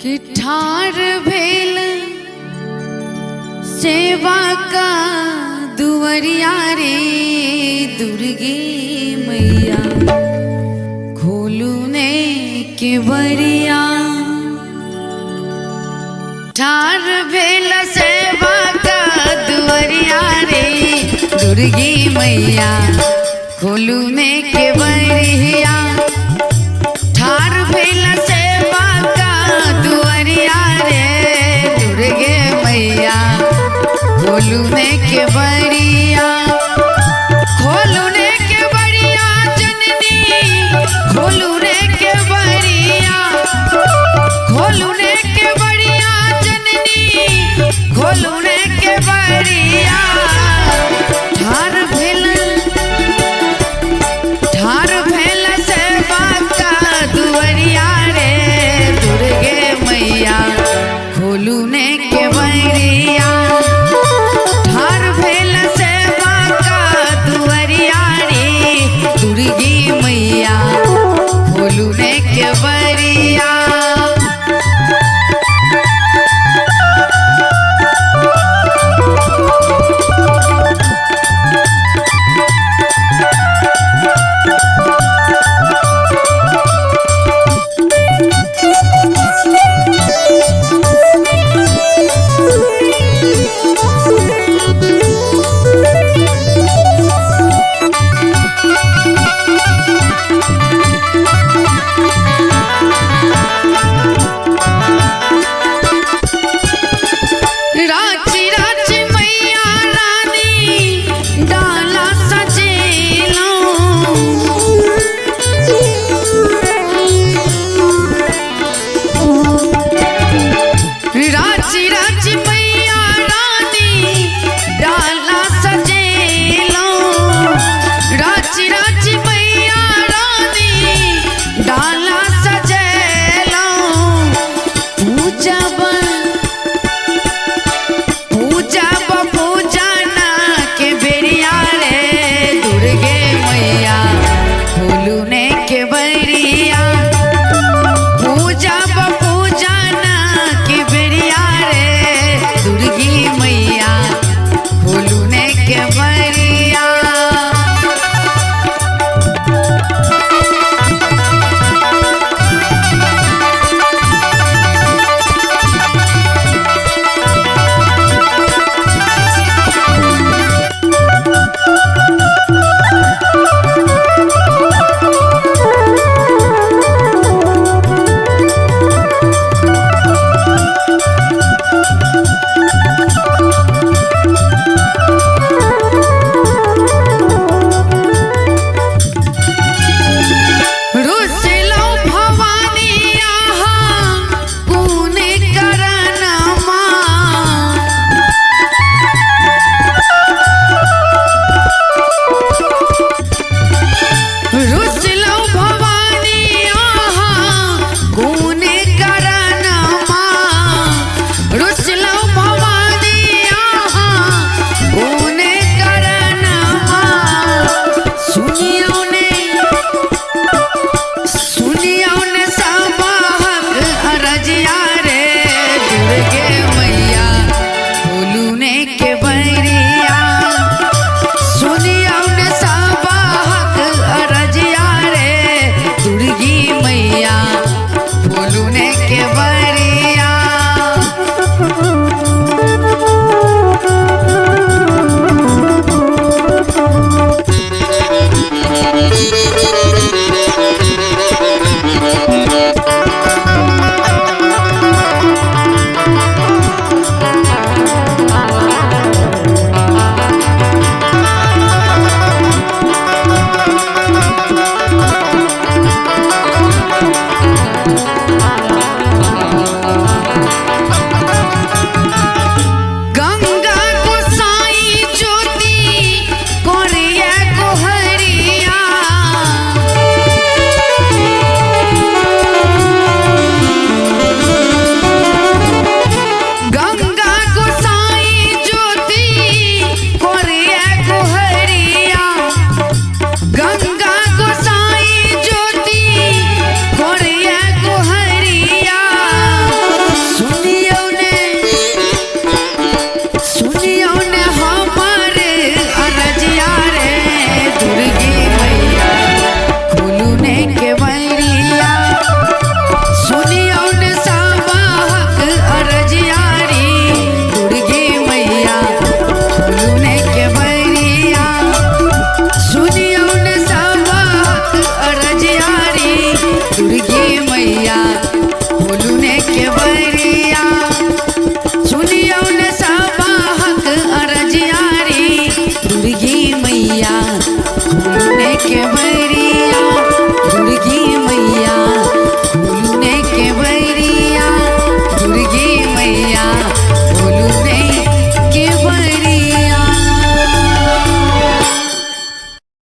कि ठार भेल सेवा का दुवरिया रे दुर्गे मैया खोलू ने के बरिया। ठार भेल सेवा का दुवरिया रे दुर्गे मैया खोलू ने के बरिया। ठार भेल सेवा का दुवरिया रे दुर्गे मैया खोलू ने के बरिया। खोलू ने के बरिया जननी खोलू ने के बरिया। खोलू ने के बरिया जननी खोलू ने के बरिया। ठार भेल सेवा का दुवरिया रे दुर्गे मैया खोलू ने के बरिया। ठार भेल सेवा का दुवरिया रे दुर्गे मैया खोलू ने के बरिया। दुर्गे